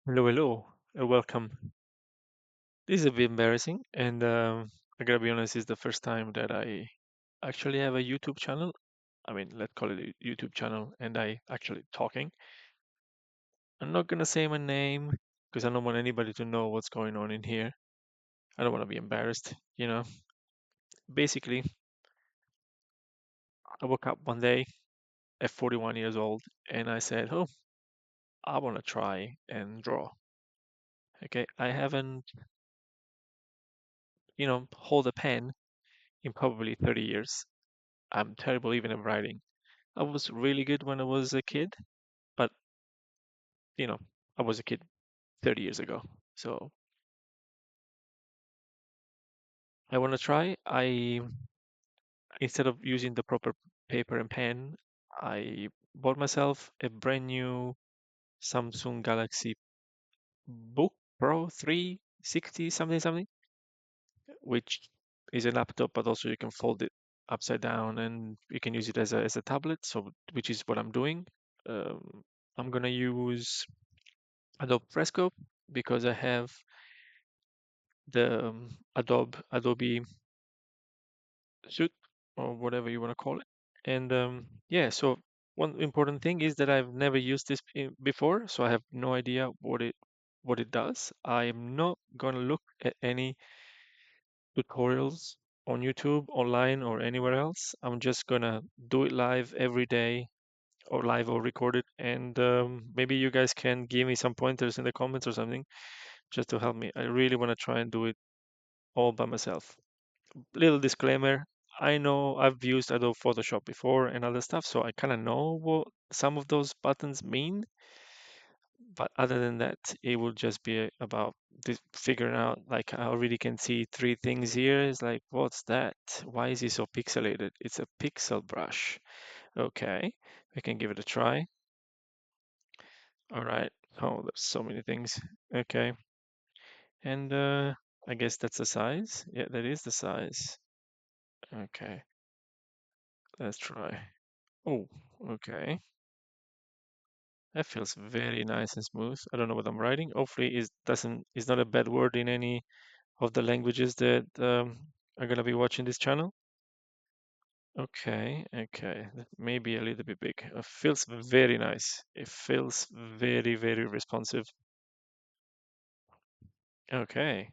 Hello, hello, and welcome. This is a bit embarrassing, and I gotta be honest, it's the first time that I actually have a YouTube channel. I mean, let's call it a YouTube channel, and I actually talking. I'm not gonna say my name because I don't want anybody to know what's going on in here. I don't want to be embarrassed. Basically, I woke up one day at 41 years old, and I said, "Oh, I want to try and draw." Okay, I haven't, hold a pen in probably 30 years. I'm terrible even at writing. I was really good when I was a kid, but you know, I was a kid 30 years ago. So I want to try. I Instead of using the proper paper and pen, I bought myself a brand new Samsung Galaxy Book Pro 360 something something, which is a laptop, but also you can fold it upside down and you can use it as a tablet. So which is what I'm doing. Um, I'm gonna use Adobe Fresco because I have the Adobe suit or whatever you want to call it. And yeah, so one important thing is that I've never used this before, so I have no idea what it does. I'm not gonna look at any tutorials on YouTube, online, or anywhere else. I'm just gonna do it live every day, or live or record it, and maybe you guys can give me some pointers in the comments or something just to help me. I really want to try and do it all by myself. Little disclaimer, I know I've used Adobe Photoshop before and other stuff, so I kind of know what some of those buttons mean. But other than that, it will just be about figuring out, like, I already can see three things here. It's like, what's that? Why is it so pixelated? It's a pixel brush. Okay, we can give it a try. All right. Oh, there's so many things. Okay. And I guess that's the size. Yeah, that is the size. Okay, let's try. Oh, okay. That feels very nice and smooth. I don't know what I'm writing. Hopefully, is not a bad word in any of the languages that are gonna be watching this channel. Okay, okay. That may be a little bit big. It feels very nice. It feels very, very responsive. Okay.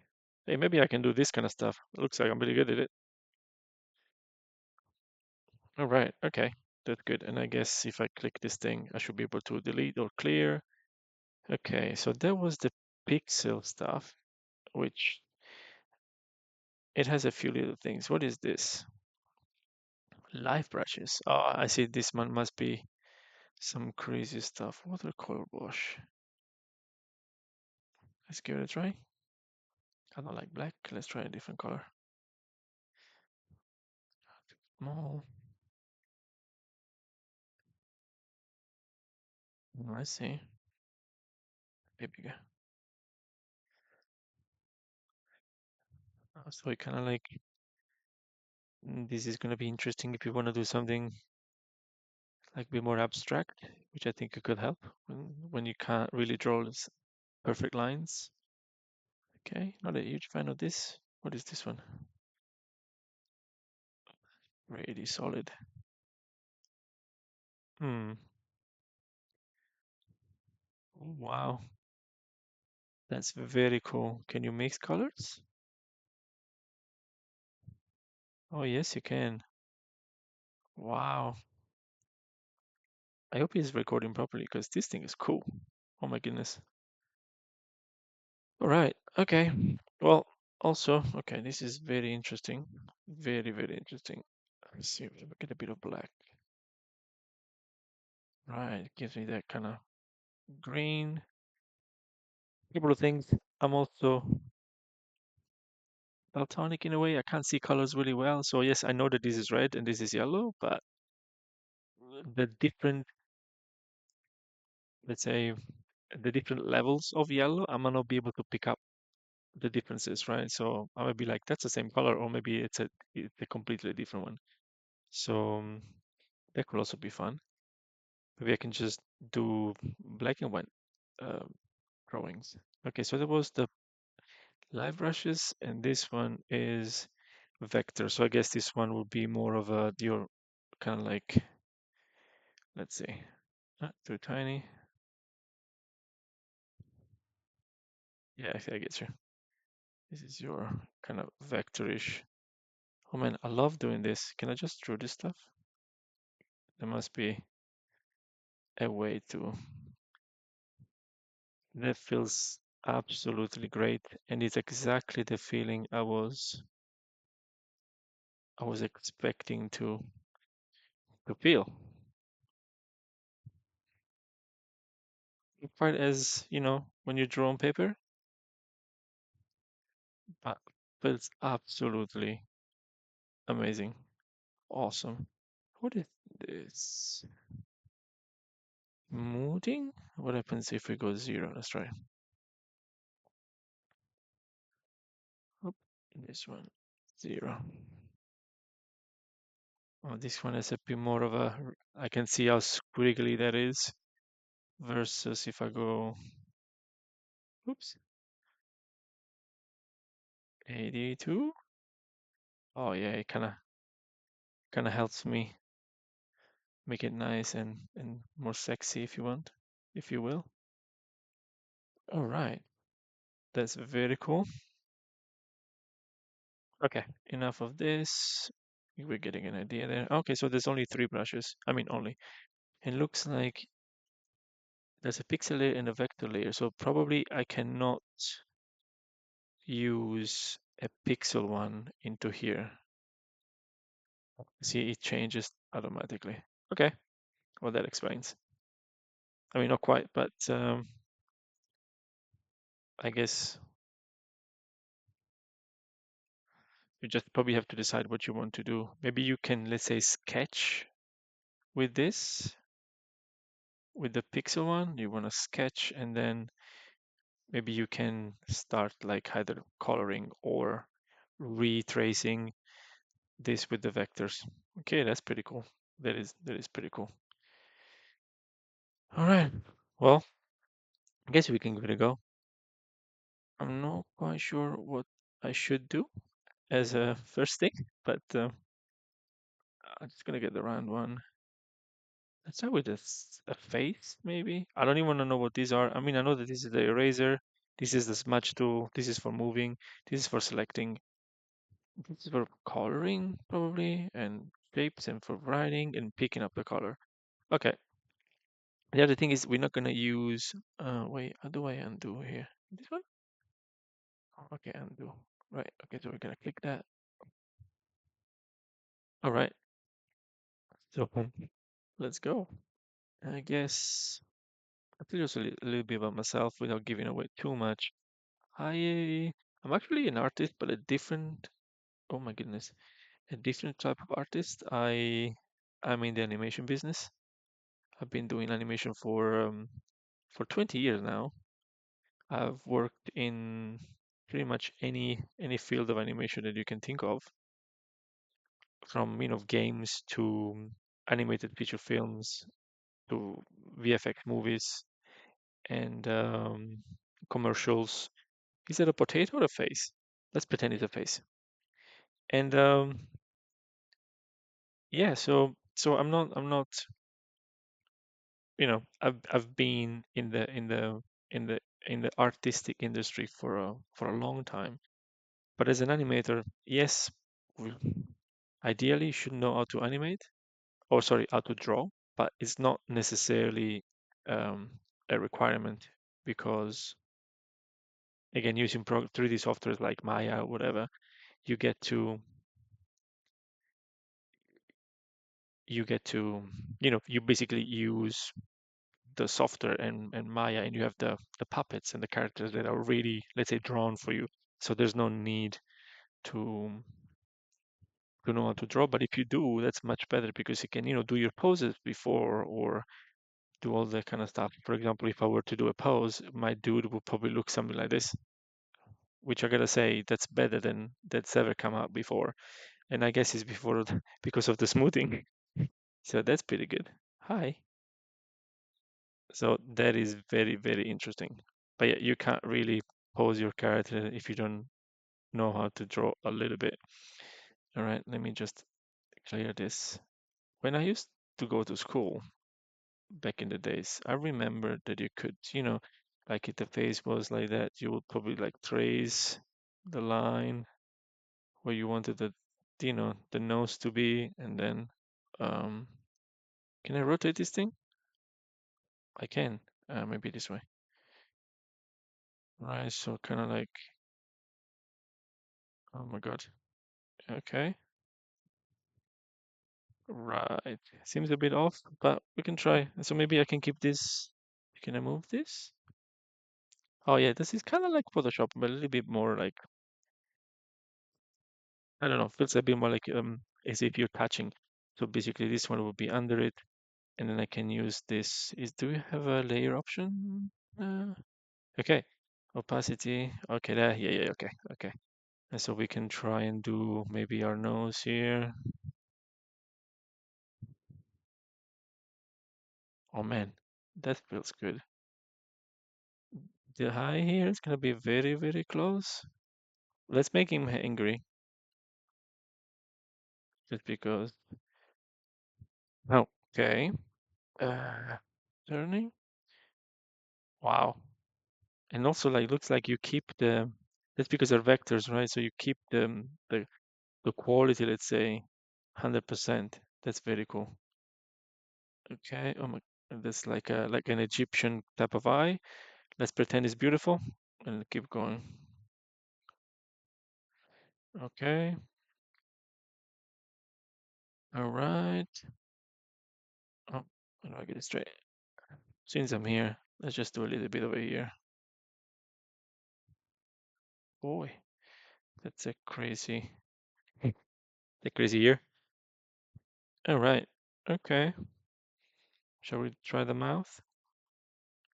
Hey, maybe I can do this kind of stuff. Looks like I'm pretty good at it. All right. Okay. That's good. And I guess if I click this thing, I should be able to delete or clear. Okay. So that was the pixel stuff, which it has a few little things. What is this? Live brushes. Oh, I see. This one must be some crazy stuff. Watercolor wash. Let's give it a try. I don't like black. Let's try a different color. Small. I see. Maybe bigger. So it kind of like this is gonna be interesting if you want to do something like a bit more abstract, which I think it could help when you can't really draw perfect lines. Okay, not a huge fan of this. What is this one? Really solid. Hmm. Wow, that's very cool. Can you mix colors? Oh, yes, you can. Wow. I hope he's recording properly because this thing is cool. Oh my goodness. All right. Okay. Well, also, okay, this is very interesting. Very, very interesting. Let's see if we get a bit of black. Right. It gives me that kind of green. Couple of things. I'm also daltonic in a way. I can't see colors really well. So yes, I know that this is red and this is yellow, but the different, let's say, the different levels of yellow, I might not be able to pick up the differences, right? So I might be like, that's the same color, or maybe it's a completely different one. So that could also be fun. Maybe I can just do black and white uh, drawings. Okay, so that was the live brushes, and this one is vector. So I guess this one will be more of a your kind of like, let's see, not too tiny. Yeah, I get you. This is your kind of vectorish. Oh man, I love doing this. Can I just draw this stuff? There must be a way to. That feels absolutely great, and it's exactly the feeling I was expecting to feel. Quite as when you draw on paper, but feels absolutely amazing, awesome. What is this? Smoothing? What happens if we go 0? Let's try. Oop, this one 0. Oh, this one has a bit more of a. I can see how squiggly that is versus if I go. Oops. 82. Oh yeah, it kind of helps me make it nice and more sexy if you want, if you will. All right, that's very cool. Okay, enough of this. We're getting an idea there. Okay, so there's only 3 brushes. I mean, only. It looks like there's a pixel layer and a vector layer. So probably I cannot use a pixel one into here. See, it changes automatically. Okay, well, that explains. I mean, not quite, but I guess you just probably have to decide what you want to do. Maybe you can, let's say, sketch with this, with the pixel one. You want to sketch, and then maybe you can start like either coloring or retracing this with the vectors. Okay, that's pretty cool. That is pretty cool. All right. Well, I guess we can give it a go. I'm not quite sure what I should do as a first thing, but I'm just gonna get the round one. Let's start with a face, maybe. I don't even know what these are. I mean, I know that this is the eraser. This is the smudge tool. This is for moving. This is for selecting. This is for coloring, probably, and shapes, and for writing and picking up the color. Okay. The other thing is we're not gonna use. Wait, how do I undo here? This one? Oh, okay, undo. Right. Okay, so we're gonna click that. All right. So let's go. I guess I'll tell you just a little bit about myself without giving away too much. I'm actually an artist, but a different. Oh my goodness, a different type of artist. I'm in the animation business. I've been doing animation for 20 years now. I've worked in pretty much any field of animation that you can think of, from games to animated feature films to VFX movies and commercials. Is it a potato or a face? Let's pretend it's a face. And yeah, so I'm not I've been in the artistic industry for a long time. But as an animator, yes, we ideally you should know how to animate, or sorry, how to draw, but it's not necessarily um, a requirement because again, using 3D softwares like Maya or whatever, you get to you get to you basically use the software and Maya, and you have the puppets and the characters that are really, let's say, drawn for you. So there's no need to know how to draw. But if you do, that's much better because you can, do your poses before or do all that kind of stuff. For example, if I were to do a pose, my dude would probably look something like this, which I gotta say, that's better than that's ever come out before. And I guess it's before because of the smoothing. So that's pretty good. Hi. So that is very, very interesting. But yeah, you can't really pose your character if you don't know how to draw a little bit. All right, let me just clear this. When I used to go to school back in the days, I remember that you could, like if the face was like that, you would probably like trace the line where you wanted the nose to be, and then, um, can I rotate this thing? I can. Maybe this way. Right, so kind of like, oh my God. Okay, right. Seems a bit off, but we can try. So maybe I can keep this. Can I move this? Oh yeah, this is kind of like Photoshop, but a little bit more like, I don't know, feels a bit more like as if you're touching. So basically this one will be under it, and then I can use this. Do we have a layer option? Okay, opacity. Okay, there. Yeah, yeah, okay, okay. And so we can try and do maybe our nose here. Oh man, that feels good. The high here is gonna be very, very close. Let's make him angry, just because. Okay. Uh, Turning. Wow. And also, like, looks like you keep the. That's because they're vectors, right? So you keep the quality, let's say, 100%. That's very cool. Okay. Oh my. That's like an Egyptian type of eye. Let's pretend it's beautiful and keep going. Okay. All right. Oh, how do I get it straight? Since I'm here, let's just do a little bit over here. Boy, that's a crazy, a crazy year. All right. Okay. Shall we try the mouth?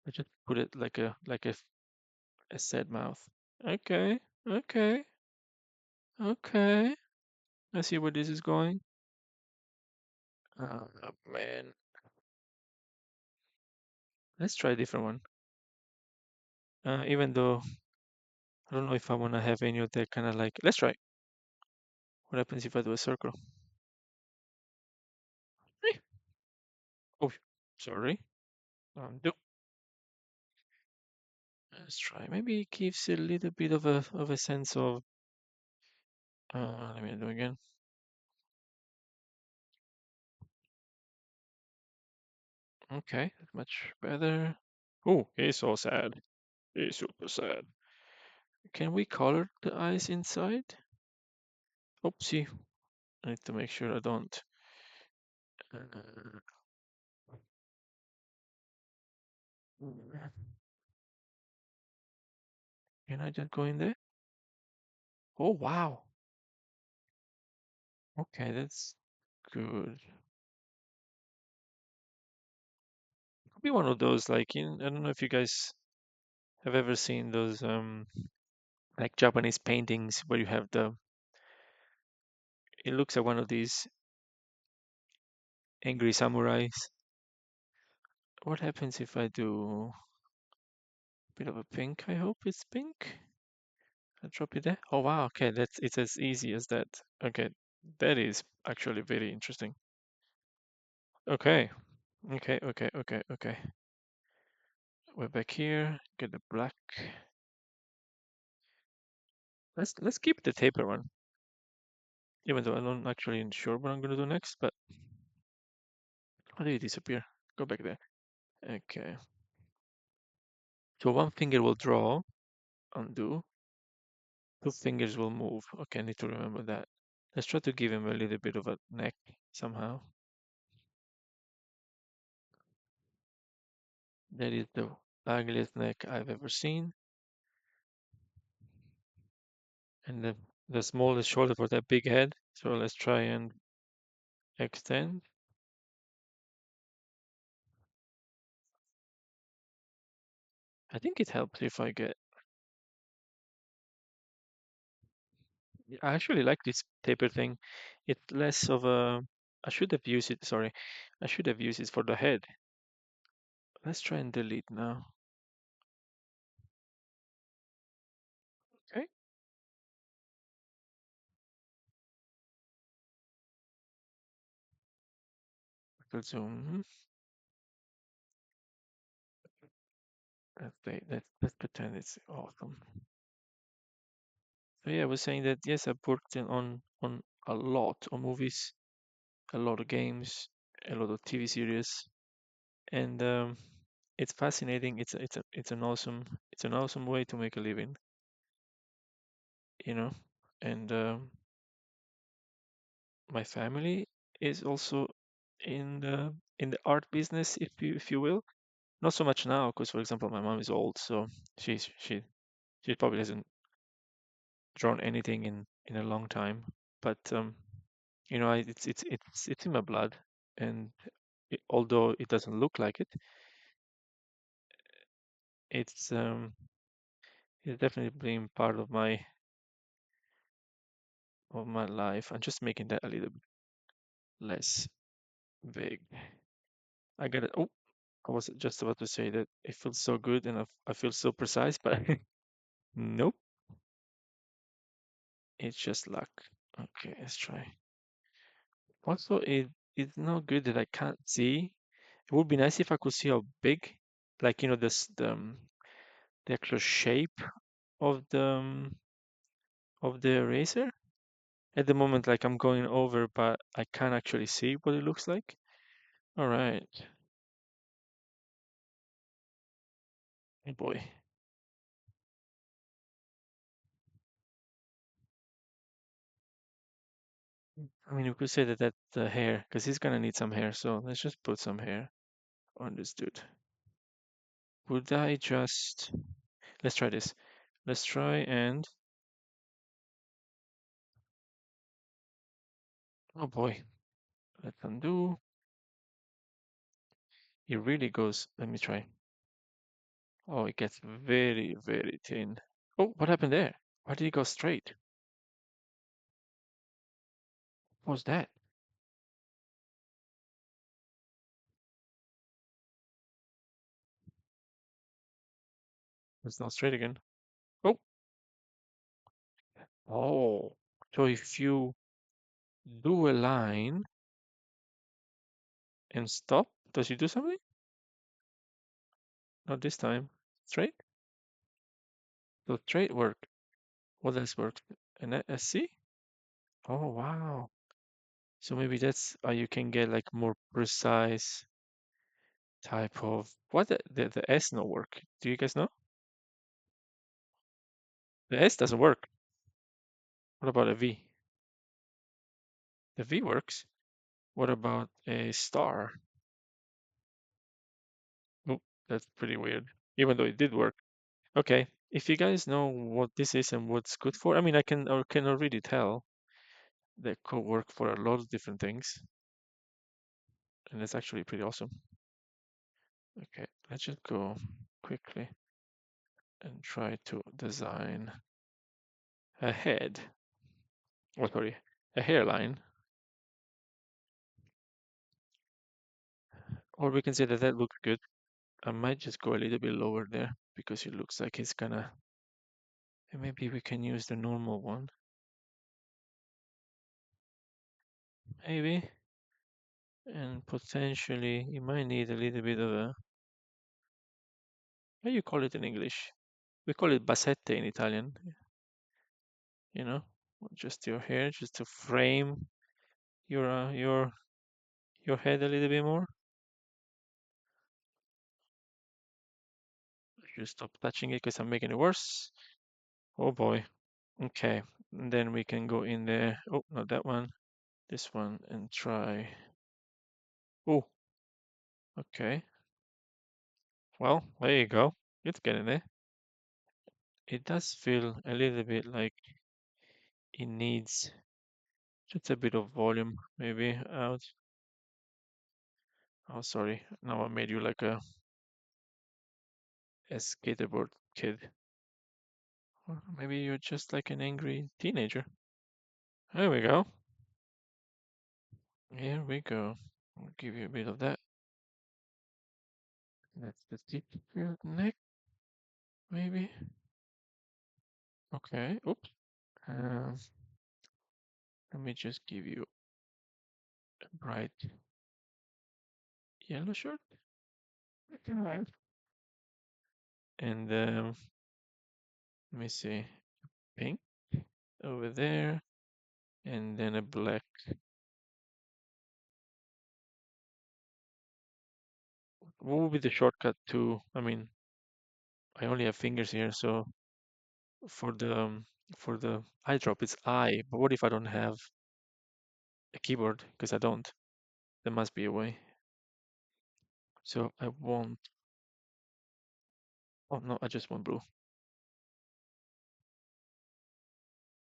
I just put it like a sad mouth. Okay. Okay. Okay. I see where this is going. Oh man. Let's try a different one. Even though I don't know if I want to have any of that kind of like. Let's try. What happens if I do a circle? Eh. Oh, sorry. Do. Let's try. Maybe it gives a little bit of a sense of. Let me do again. Okay, that's much better. Oh, he's so sad. He's super sad. Can we color the eyes inside? Oopsie. I need to make sure I don't. Uh, can I just go in there? Oh, wow. Okay, that's good. Could be one of those, like, I don't know if you guys have ever seen those, like Japanese paintings where you have it looks like one of these angry samurais. What happens if I do a bit of a pink? I hope it's pink. I drop it there. Oh wow, okay, it's as easy as that. Okay, that is actually very interesting. Okay, okay. We're back here. Get the black. Let's keep the taper one, even though I'm not actually sure what I'm gonna do next. But how did it disappear? Go back there. Okay. So one finger will draw, undo. Two fingers will move. Okay, I need to remember that. Let's try to give him a little bit of a neck somehow. That is the ugliest neck I've ever seen. And the smallest shoulder for that big head. So let's try and extend. I think it helps if I get. I actually like this taper thing. It's less of a. I should have used it. Sorry, I should have used it for the head. Let's try and delete now. Full zoom. Let's pretend it's awesome. So yeah, I was saying that yes, I've worked on a lot of movies, a lot of games, a lot of TV series, and it's fascinating. It's an awesome way to make a living, you know. And my family is also in the art business, if you will. Not so much now, because for example, my mom is old, so she probably hasn't drawn anything in a long time. But it's in my blood, and although it doesn't look like it, it's it's definitely been part of my life. I'm just making that a little bit less vague. I got it. Oh, I was just about to say that it feels so good and I feel so precise, but nope, it's just luck. Okay, let's try. Also, it's not good that I can't see. It would be nice if I could see how big, like the actual shape of the eraser. At the moment, like I'm going over, but I can't actually see what it looks like. All right. Oh boy. I mean, we could say that that's the hair, because he's gonna need some hair. So let's just put some hair on this dude. Would I just? Let's try this. Let's try and. Oh boy. Let's undo. It really goes. Let me try. Oh, it gets very, very thin. Oh, what happened there? Why did it go straight? What was that? It's not straight again. Oh, oh. So if you do a line and stop, does it do something? Not this time. Straight? So straight work. What else works? A C? Oh, wow. So maybe that's how you can get like more precise type of what the S no work. Do you guys know? The S doesn't work. What about a V? The V works. What about a star? Oh, that's pretty weird. Even though it did work. Okay, if you guys know what this is and what's good for, I mean, I can already tell that could work for a lot of different things, and it's actually pretty awesome. Okay, let's just go quickly and try to design a head. Oh, sorry, a hairline. Or we can say that that looks good. I might just go a little bit lower there because it looks like it's gonna. And maybe we can use the normal one. Maybe. And potentially you might need a little bit of a. How do you call it in English? We call it basette in Italian. You know, just your hair, just to frame your head a little bit more. Just stop touching it because I'm making it worse. Oh boy. Okay. And then we can go in there. Oh, not that one. This one and try. Oh, okay. Well, there you go. It's getting there. It does feel a little bit like it needs just a bit of volume, maybe out. Oh, sorry. Now I made you like a skateboard kid. Or maybe you're just like an angry teenager. There we go. Here we go. I'll give you a bit of that. That's the tip of your neck, maybe. Okay. Oops. Um, Let me just give you a bright yellow shirt, and let me see, pink over there, and then a black. What would be the shortcut to? I mean, I only have fingers here, so for the eye drop, it's I. But what if I don't have a keyboard? Because I don't. There must be a way. So I want. Oh no, I just want blue.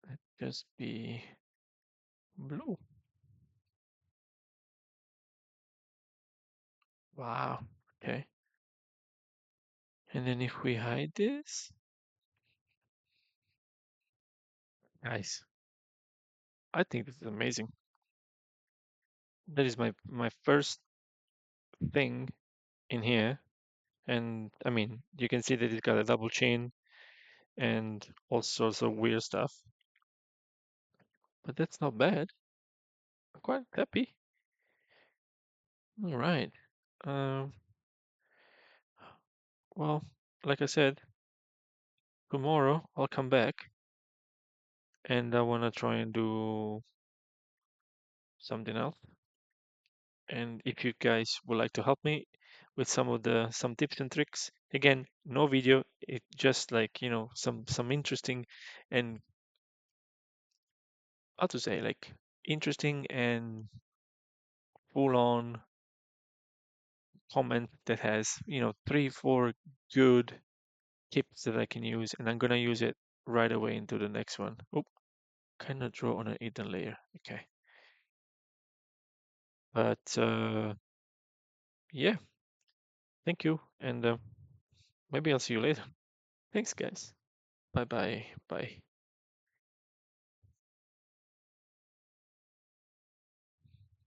Let just be blue. Wow. Okay. And then if we hide this, nice. I think this is amazing. That is my first thing in here. And I mean, you can see that it's got a double chain and all sorts of weird stuff. But that's not bad. I'm quite happy. All right. Um, well, like I said, tomorrow I'll come back and I want to try and do something else. And if you guys would like to help me with some tips and tricks, again, no video, it just like, some interesting and how to say, like, interesting and full on comment that has, three, four good tips that I can use, and I'm gonna use it right away into the next one. Oh, cannot draw on an hidden layer. Okay. But yeah, thank you, and maybe I'll see you later. Thanks, guys. Bye bye. Bye.